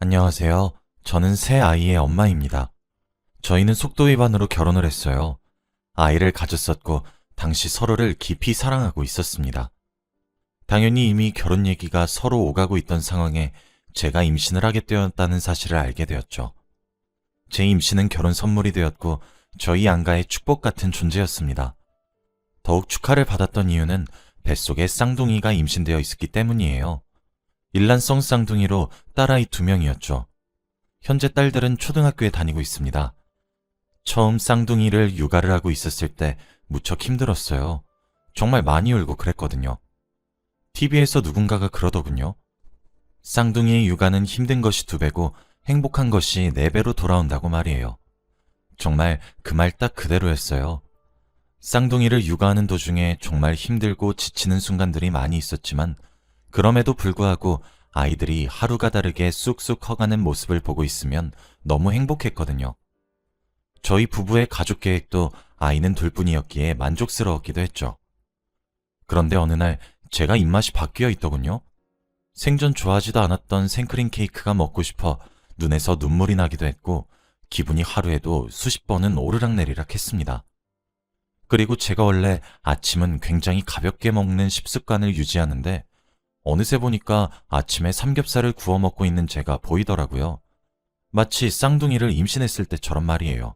안녕하세요. 저는 새 아이의 엄마입니다. 저희는 속도 위반으로 결혼을 했어요. 아이를 가졌었고, 당시 서로를 깊이 사랑하고 있었습니다. 당연히 이미 결혼 얘기가 서로 오가고 있던 상황에 제가 임신을 하게 되었다는 사실을 알게 되었죠. 제 임신은 결혼 선물이 되었고, 저희 양가의 축복 같은 존재였습니다. 더욱 축하를 받았던 이유는 뱃속에 쌍둥이가 임신되어 있었기 때문이에요. 일란성 쌍둥이로 딸아이 2명이었죠. 현재 딸들은 초등학교에 다니고 있습니다. 처음 쌍둥이를 육아를 하고 있었을 때 무척 힘들었어요. 정말 많이 울고 그랬거든요. TV에서 누군가가 그러더군요. 쌍둥이의 육아는 힘든 것이 2배고 행복한 것이 4배로 돌아온다고 말이에요. 정말 그 말 딱 그대로였어요. 쌍둥이를 육아하는 도중에 정말 힘들고 지치는 순간들이 많이 있었지만 그럼에도 불구하고 아이들이 하루가 다르게 쑥쑥 커가는 모습을 보고 있으면 너무 행복했거든요. 저희 부부의 가족 계획도 아이는 2뿐이었기에 만족스러웠기도 했죠. 그런데 어느 날 제가 입맛이 바뀌어 있더군요. 생전 좋아하지도 않았던 생크림 케이크가 먹고 싶어 눈에서 눈물이 나기도 했고 기분이 하루에도 수십 번은 오르락내리락 했습니다. 그리고 제가 원래 아침은 굉장히 가볍게 먹는 식습관을 유지하는데 어느새 보니까 아침에 삼겹살을 구워 먹고 있는 제가 보이더라고요. 마치 쌍둥이를 임신했을 때처럼 말이에요.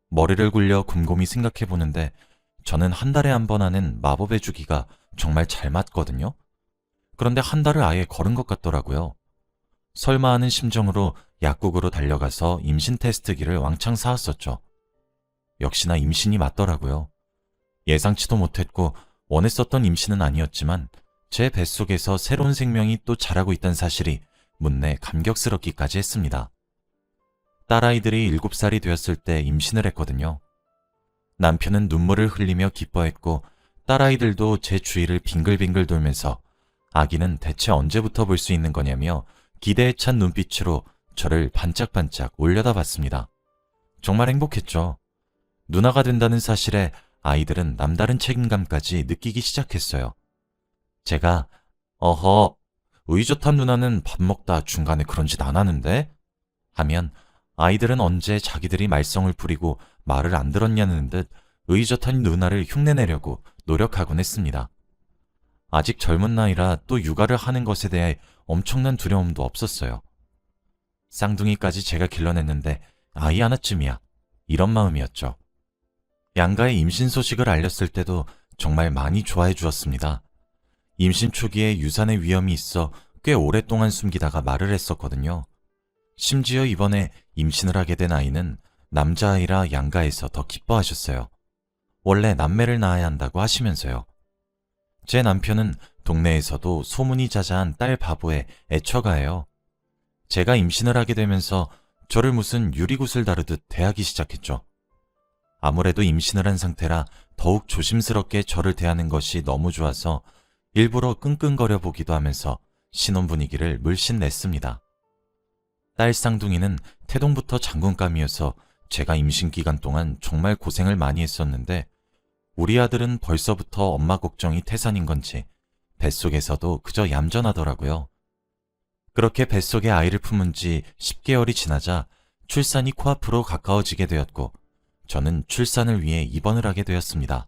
머리를 굴려 곰곰이 생각해보는데 저는 한 달에 한 번 하는 마법의 주기가 정말 잘 맞거든요. 그런데 한 달을 아예 걸은 것 같더라고요. 설마 하는 심정으로 약국으로 달려가서 임신 테스트기를 왕창 사왔었죠. 역시나 임신이 맞더라고요. 예상치도 못했고 원했었던 임신은 아니었지만 제 뱃속에서 새로운 생명이 또 자라고 있다는 사실이 문내 감격스럽기까지 했습니다. 딸아이들이 7살이 되었을 때 임신을 했거든요. 남편은 눈물을 흘리며 기뻐했고 딸아이들도 제 주위를 빙글빙글 돌면서 아기는 대체 언제부터 볼 수 있는 거냐며 기대에 찬 눈빛으로 저를 반짝반짝 올려다봤습니다. 정말 행복했죠. 누나가 된다는 사실에 아이들은 남다른 책임감까지 느끼기 시작했어요. 제가 어허, 의젓한 누나는 밥 먹다 중간에 그런 짓 안 하는데? 하면 아이들은 언제 자기들이 말썽을 부리고 말을 안 들었냐는 듯 의젓한 누나를 흉내내려고 노력하곤 했습니다. 아직 젊은 나이라 또 육아를 하는 것에 대해 엄청난 두려움도 없었어요. 쌍둥이까지 제가 길러냈는데 아이 하나쯤이야. 이런 마음이었죠. 양가의 임신 소식을 알렸을 때도 정말 많이 좋아해 주었습니다. 임신 초기에 유산의 위험이 있어 꽤 오랫동안 숨기다가 말을 했었거든요. 심지어 이번에 임신을 하게 된 아이는 남자아이라 양가에서 더 기뻐하셨어요. 원래 남매를 낳아야 한다고 하시면서요. 제 남편은 동네에서도 소문이 자자한 딸 바보의 애처가예요. 제가 임신을 하게 되면서 저를 무슨 유리구슬 다루듯 대하기 시작했죠. 아무래도 임신을 한 상태라 더욱 조심스럽게 저를 대하는 것이 너무 좋아서 일부러 끙끙거려 보기도 하면서 신혼 분위기를 물씬 냈습니다. 딸 쌍둥이는 태동부터 장군감이어서 제가 임신 기간 동안 정말 고생을 많이 했었는데 우리 아들은 벌써부터 엄마 걱정이 태산인 건지 뱃속에서도 그저 얌전하더라고요. 그렇게 뱃속에 아이를 품은 지 10개월이 지나자 출산이 코앞으로 가까워지게 되었고 저는 출산을 위해 입원을 하게 되었습니다.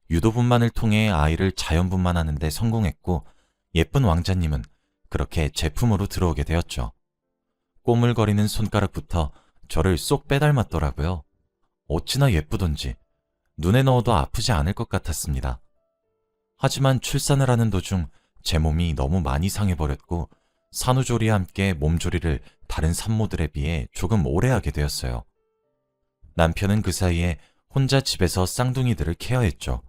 유도분만을 통해 아이를 자연분만하는 데 성공했고 예쁜 왕자님은 그렇게 제품으로 들어오게 되었죠. 꼬물거리는 손가락부터 저를 쏙 빼닮았더라고요. 어찌나 예쁘던지 눈에 넣어도 아프지 않을 것 같았습니다. 하지만 출산을 하는 도중 제 몸이 너무 많이 상해버렸고 산후조리와 함께 몸조리를 다른 산모들에 비해 조금 오래 하게 되었어요. 남편은 그 사이에 혼자 집에서 쌍둥이들을 케어했죠.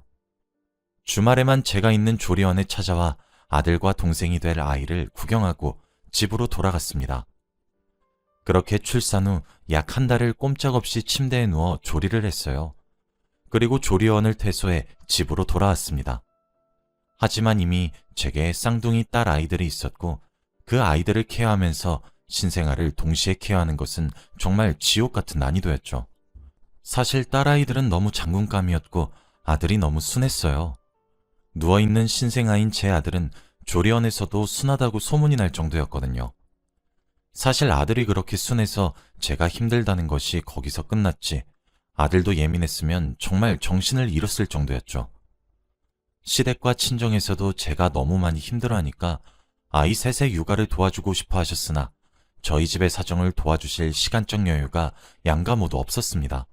주말에만 제가 있는 조리원에 찾아와 아들과 동생이 될 아이를 구경하고 집으로 돌아갔습니다. 그렇게 출산 후 약 한 달을 꼼짝없이 침대에 누워 조리를 했어요. 그리고 조리원을 퇴소해 집으로 돌아왔습니다. 하지만 이미 제게 쌍둥이 딸 아이들이 있었고 그 아이들을 케어하면서 신생아를 동시에 케어하는 것은 정말 지옥 같은 난이도였죠. 사실 딸아이들은 너무 장군감이었고 아들이 너무 순했어요. 누워있는 신생아인 제 아들은 조리원에서도 순하다고 소문이 날 정도였거든요. 사실 아들이 그렇게 순해서 제가 힘들다는 것이 거기서 끝났지. 아들도 예민했으면 정말 정신을 잃었을 정도였죠. 시댁과 친정에서도 제가 너무 많이 힘들어하니까 아이 셋의 육아를 도와주고 싶어 하셨으나 저희 집의 사정을 도와주실 시간적 여유가 양가 모두 없었습니다.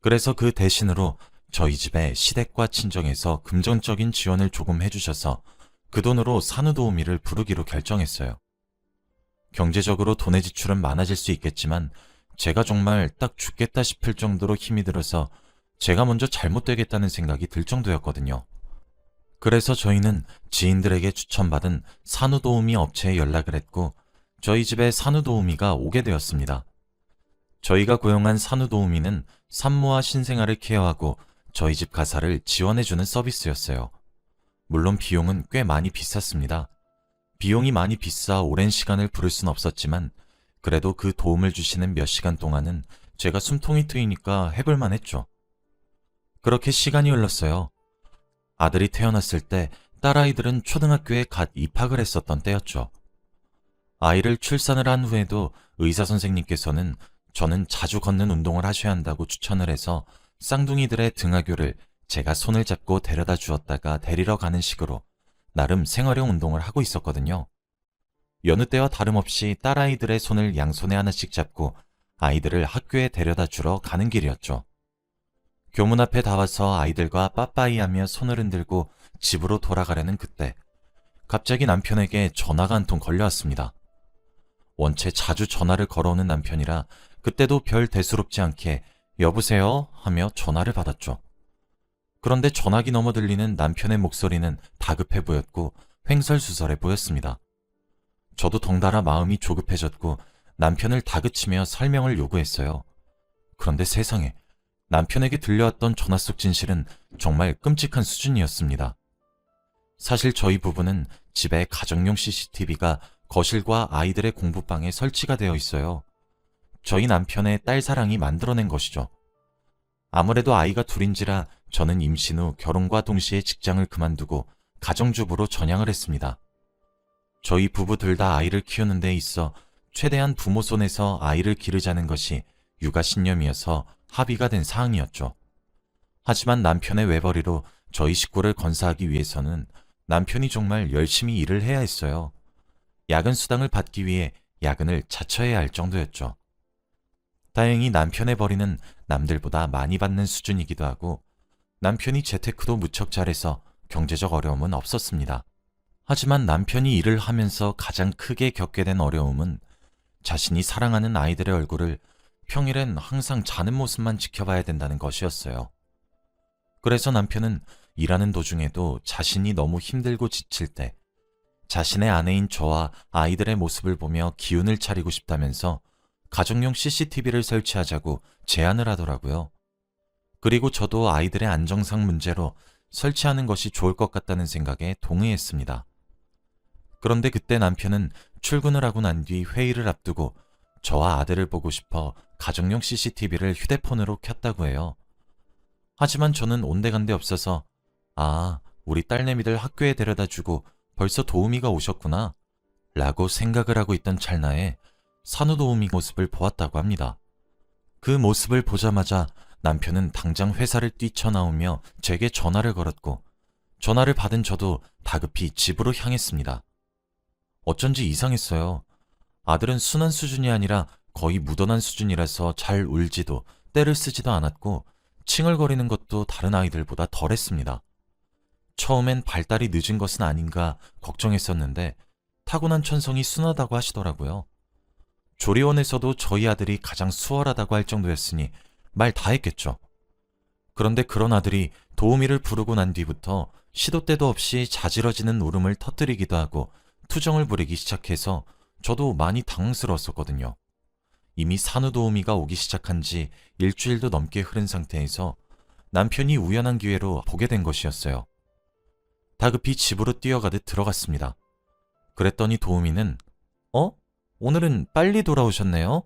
그래서 그 대신으로 저희 집에 시댁과 친정에서 금전적인 지원을 조금 해주셔서 그 돈으로 산후도우미를 부르기로 결정했어요. 경제적으로 돈의 지출은 많아질 수 있겠지만 제가 정말 딱 죽겠다 싶을 정도로 힘이 들어서 제가 먼저 잘못되겠다는 생각이 들 정도였거든요. 그래서 저희는 지인들에게 추천받은 산후도우미 업체에 연락을 했고 저희 집에 산후도우미가 오게 되었습니다. 저희가 고용한 산후도우미는 산모와 신생아를 케어하고 저희 집 가사를 지원해주는 서비스였어요. 물론 비용은 꽤 많이 비쌌습니다. 비용이 많이 비싸 오랜 시간을 부를 순 없었지만 그래도 그 도움을 주시는 몇 시간 동안은 제가 숨통이 트이니까 해볼만 했죠. 그렇게 시간이 흘렀어요. 아들이 태어났을 때 딸아이들은 초등학교에 갓 입학을 했었던 때였죠. 아이를 출산을 한 후에도 의사 선생님께서는 저는 자주 걷는 운동을 하셔야 한다고 추천을 해서 쌍둥이들의 등하교를 제가 손을 잡고 데려다 주었다가 데리러 가는 식으로 나름 생활형 운동을 하고 있었거든요. 여느 때와 다름없이 딸아이들의 손을 양손에 하나씩 잡고 아이들을 학교에 데려다 주러 가는 길이었죠. 교문 앞에 다 와서 아이들과 빠빠이하며 손을 흔들고 집으로 돌아가려는 그때 갑자기 남편에게 전화가 한 통 걸려왔습니다. 원체 자주 전화를 걸어오는 남편이라 그때도 별 대수롭지 않게 여보세요? 하며 전화를 받았죠. 그런데 전화기 너머 들리는 남편의 목소리는 다급해 보였고 횡설수설해 보였습니다. 저도 덩달아 마음이 조급해졌고 남편을 다그치며 설명을 요구했어요. 그런데 세상에 남편에게 들려왔던 전화 속 진실은 정말 끔찍한 수준이었습니다. 사실 저희 부부는 집에 가정용 CCTV가 거실과 아이들의 공부방에 설치가 되어 있어요. 저희 남편의 딸 사랑이 만들어낸 것이죠. 아무래도 아이가 둘인지라 저는 임신 후 결혼과 동시에 직장을 그만두고 가정주부로 전향을 했습니다. 저희 부부 둘 다 아이를 키우는 데 있어 최대한 부모 손에서 아이를 기르자는 것이 육아 신념이어서 합의가 된 사항이었죠. 하지만 남편의 외벌이로 저희 식구를 건사하기 위해서는 남편이 정말 열심히 일을 해야 했어요. 야근 수당을 받기 위해 야근을 자처해야 할 정도였죠. 다행히 남편의 벌이는 남들보다 많이 받는 수준이기도 하고 남편이 재테크도 무척 잘해서 경제적 어려움은 없었습니다. 하지만 남편이 일을 하면서 가장 크게 겪게 된 어려움은 자신이 사랑하는 아이들의 얼굴을 평일엔 항상 자는 모습만 지켜봐야 된다는 것이었어요. 그래서 남편은 일하는 도중에도 자신이 너무 힘들고 지칠 때 자신의 아내인 저와 아이들의 모습을 보며 기운을 차리고 싶다면서 가정용 CCTV를 설치하자고 제안을 하더라고요. 그리고 저도 아이들의 안정상 문제로 설치하는 것이 좋을 것 같다는 생각에 동의했습니다. 그런데 그때 남편은 출근을 하고 난 뒤 회의를 앞두고 저와 아들을 보고 싶어 가정용 CCTV를 휴대폰으로 켰다고 해요. 하지만 저는 온데간데 없어서 우리 딸내미들 학교에 데려다 주고 벌써 도우미가 오셨구나 라고 생각을 하고 있던 찰나에 산후도우미 모습을 보았다고 합니다. 그 모습을 보자마자 남편은 당장 회사를 뛰쳐나오며 제게 전화를 걸었고 전화를 받은 저도 다급히 집으로 향했습니다. 어쩐지 이상했어요. 아들은 순한 수준이 아니라 거의 묻어난 수준이라서 잘 울지도 떼를 쓰지도 않았고 칭얼거리는 것도 다른 아이들보다 덜했습니다. 처음엔 발달이 늦은 것은 아닌가 걱정했었는데 타고난 천성이 순하다고 하시더라고요. 조리원에서도 저희 아들이 가장 수월하다고 할 정도였으니 말 다 했겠죠. 그런데 그런 아들이 도우미를 부르고 난 뒤부터 시도 때도 없이 자지러지는 울음을 터뜨리기도 하고 투정을 부리기 시작해서 저도 많이 당황스러웠었거든요. 이미 산후도우미가 오기 시작한 지 일주일도 넘게 흐른 상태에서 남편이 우연한 기회로 보게 된 것이었어요. 다급히 집으로 뛰어가듯 들어갔습니다. 그랬더니 도우미는 오늘은 빨리 돌아오셨네요?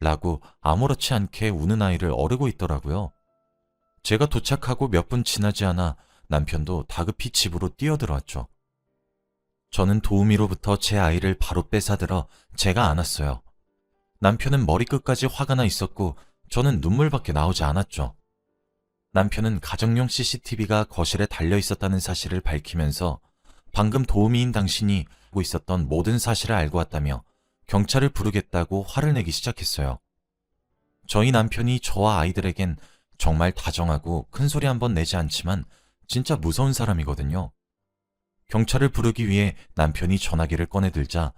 라고 아무렇지 않게 우는 아이를 어르고 있더라고요. 제가 도착하고 몇 분 지나지 않아 남편도 다급히 집으로 뛰어들어왔죠. 저는 도우미로부터 제 아이를 바로 뺏어들어 제가 안았어요. 남편은 머리끝까지 화가 나 있었고 저는 눈물밖에 나오지 않았죠. 남편은 가정용 CCTV가 거실에 달려 있었다는 사실을 밝히면서 방금 도우미인 당신이 하고 있었던 모든 사실을 알고 왔다며 경찰을 부르겠다고 화를 내기 시작했어요. 저희 남편이 저와 아이들에겐 정말 다정하고 큰 소리 한번 내지 않지만 진짜 무서운 사람이거든요. 경찰을 부르기 위해 남편이 전화기를 꺼내들자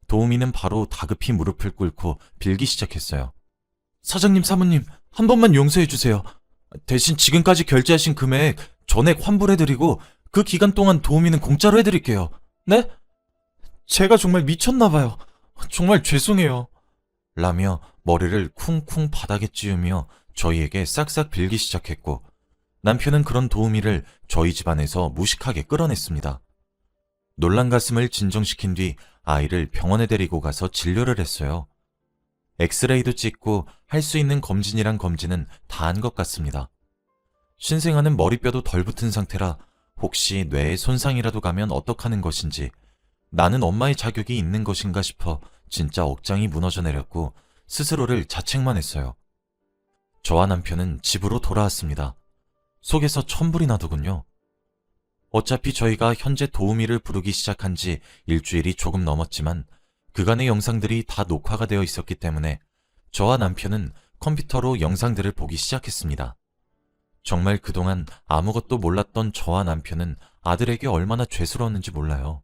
도우미는 바로 다급히 무릎을 꿇고 빌기 시작했어요. 사장님, 사모님, 한 번만 용서해 주세요. 대신 지금까지 결제하신 금액 전액 환불해드리고 그 기간 동안 도우미는 공짜로 해드릴게요. 네? 제가 정말 미쳤나봐요. 정말 죄송해요. 라며 머리를 쿵쿵 바닥에 찌우며 저희에게 싹싹 빌기 시작했고 남편은 그런 도우미를 저희 집안에서 무식하게 끌어냈습니다. 놀란 가슴을 진정시킨 뒤 아이를 병원에 데리고 가서 진료를 했어요. 엑스레이도 찍고 할 수 있는 검진이란 검진은 다 한 것 같습니다. 신생아는 머리뼈도 덜 붙은 상태라 혹시 뇌에 손상이라도 가면 어떡하는 것인지 나는 엄마의 자격이 있는 것인가 싶어 진짜 억장이 무너져 내렸고 스스로를 자책만 했어요. 저와 남편은 집으로 돌아왔습니다. 속에서 천불이 나더군요. 어차피 저희가 현재 도우미를 부르기 시작한 지 일주일이 조금 넘었지만 그간의 영상들이 다 녹화가 되어 있었기 때문에 저와 남편은 컴퓨터로 영상들을 보기 시작했습니다. 정말 그동안 아무것도 몰랐던 저와 남편은 아들에게 얼마나 죄스러웠는지 몰라요.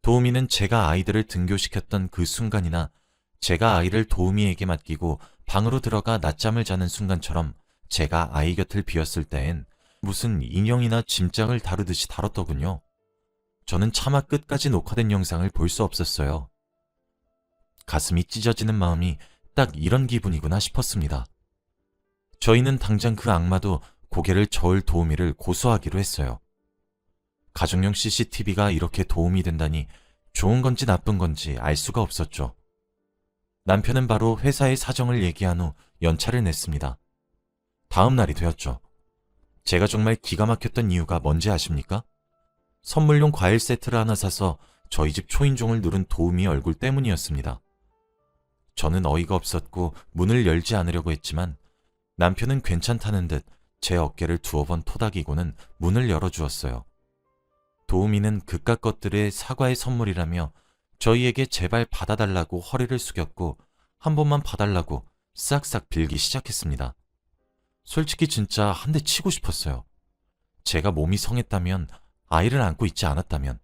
도우미는 제가 아이들을 등교시켰던 그 순간이나 제가 아이를 도우미에게 맡기고 방으로 들어가 낮잠을 자는 순간처럼 제가 아이 곁을 비웠을 때엔 무슨 인형이나 짐짝을 다루듯이 다뤘더군요. 저는 차마 끝까지 녹화된 영상을 볼 수 없었어요. 가슴이 찢어지는 마음이 딱 이런 기분이구나 싶었습니다. 저희는 당장 그 악마도 고개를 저을 도우미를 고소하기로 했어요. 가정용 CCTV가 이렇게 도움이 된다니 좋은 건지 나쁜 건지 알 수가 없었죠. 남편은 바로 회사의 사정을 얘기한 후 연차를 냈습니다. 다음 날이 되었죠. 제가 정말 기가 막혔던 이유가 뭔지 아십니까? 선물용 과일 세트를 하나 사서 저희 집 초인종을 누른 도우미 얼굴 때문이었습니다. 저는 어이가 없었고 문을 열지 않으려고 했지만 남편은 괜찮다는 듯 제 어깨를 두어 번 토닥이고는 문을 열어주었어요. 도우미는 그깟 것들의 사과의 선물이라며 저희에게 제발 받아달라고 허리를 숙였고 한 번만 봐달라고 싹싹 빌기 시작했습니다. 솔직히 진짜 한 대 치고 싶었어요. 제가 몸이 성했다면, 아이를 안고 있지 않았다면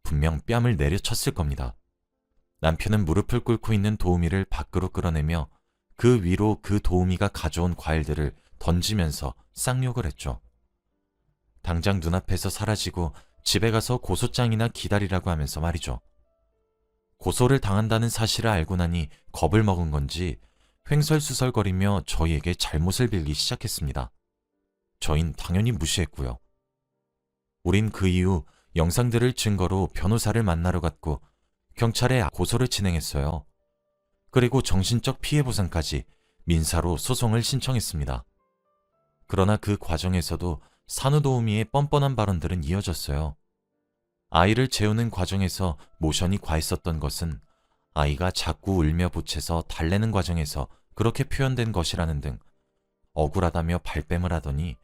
분명 뺨을 내려쳤을 겁니다. 남편은 무릎을 꿇고 있는 도우미를 밖으로 끌어내며 그 위로 그 도우미가 가져온 과일들을 던지면서 쌍욕을 했죠. 당장 눈앞에서 사라지고 집에 가서 고소장이나 기다리라고 하면서 말이죠. 고소를 당한다는 사실을 알고 나니 겁을 먹은 건지 횡설수설거리며 저희에게 잘못을 빌기 시작했습니다. 저흰 당연히 무시했고요. 우린 그 이후 영상들을 증거로 변호사를 만나러 갔고 경찰에 고소를 진행했어요. 그리고 정신적 피해 보상까지 민사로 소송을 신청했습니다. 그러나 그 과정에서도 산후도우미의 뻔뻔한 발언들은 이어졌어요. 아이를 재우는 과정에서 모션이 과했었던 것은 아이가 자꾸 울며 보채서 달래는 과정에서 그렇게 표현된 것이라는 등 억울하다며 발뺌을 하더니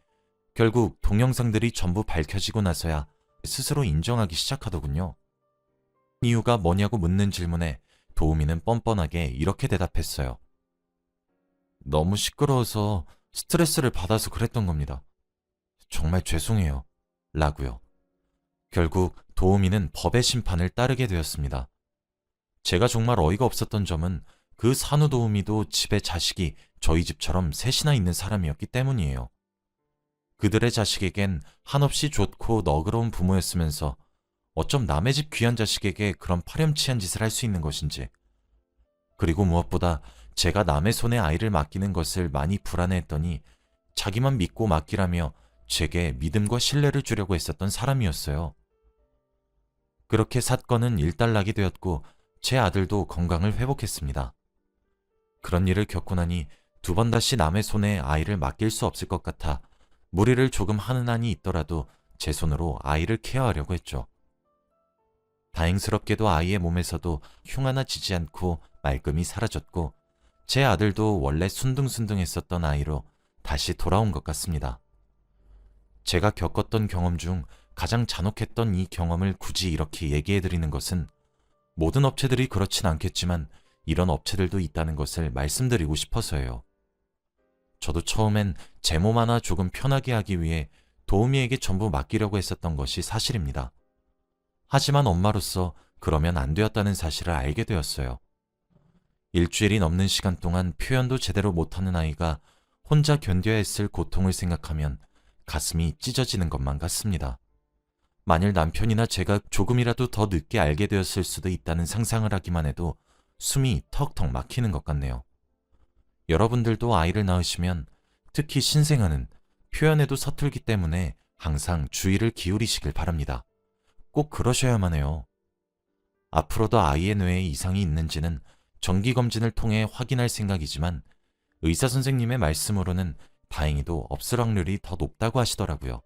결국 동영상들이 전부 밝혀지고 나서야 스스로 인정하기 시작하더군요. 이유가 뭐냐고 묻는 질문에 도우미는 뻔뻔하게 이렇게 대답했어요. 너무 시끄러워서 스트레스를 받아서 그랬던 겁니다. 정말 죄송해요. 라고요. 결국 도우미는 법의 심판을 따르게 되었습니다. 제가 정말 어이가 없었던 점은 그 산후도우미도 집에 자식이 저희 집처럼 셋이나 있는 사람이었기 때문이에요. 그들의 자식에겐 한없이 좋고 너그러운 부모였으면서 어쩜 남의 집 귀한 자식에게 그런 파렴치한 짓을 할 수 있는 것인지, 그리고 무엇보다 제가 남의 손에 아이를 맡기는 것을 많이 불안해했더니 자기만 믿고 맡기라며 제게 믿음과 신뢰를 주려고 했었던 사람이었어요. 그렇게 사건은 일단락이 되었고 제 아들도 건강을 회복했습니다. 그런 일을 겪고 나니 두 번 다시 남의 손에 아이를 맡길 수 없을 것 같아 무리를 조금 하는 한이 있더라도 제 손으로 아이를 케어하려고 했죠. 다행스럽게도 아이의 몸에서도 흉 하나 지지 않고 말끔히 사라졌고 제 아들도 원래 순둥순둥했었던 아이로 다시 돌아온 것 같습니다. 제가 겪었던 경험 중 가장 잔혹했던 이 경험을 굳이 이렇게 얘기해드리는 것은 모든 업체들이 그렇진 않겠지만 이런 업체들도 있다는 것을 말씀드리고 싶어서예요. 저도 처음엔 제 몸 하나 조금 편하게 하기 위해 도우미에게 전부 맡기려고 했었던 것이 사실입니다. 하지만 엄마로서 그러면 안 되었다는 사실을 알게 되었어요. 일주일이 넘는 시간 동안 표현도 제대로 못하는 아이가 혼자 견뎌야 했을 고통을 생각하면 가슴이 찢어지는 것만 같습니다. 만일 남편이나 제가 조금이라도 더 늦게 알게 되었을 수도 있다는 상상을 하기만 해도 숨이 턱턱 막히는 것 같네요. 여러분들도 아이를 낳으시면 특히 신생아는 표현에도 서툴기 때문에 항상 주의를 기울이시길 바랍니다. 꼭 그러셔야만 해요. 앞으로도 아이의 뇌에 이상이 있는지는 정기검진을 통해 확인할 생각이지만 의사 선생님의 말씀으로는 다행히도 없을 확률이 더 높다고 하시더라고요.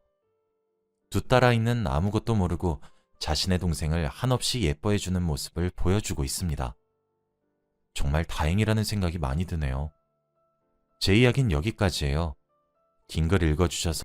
두 딸아이는 아무것도 모르고 자신의 동생을 한없이 예뻐해주는 모습을 보여주고 있습니다. 정말 다행이라는 생각이 많이 드네요. 제 이야기는 여기까지예요. 긴 글 읽어주셔서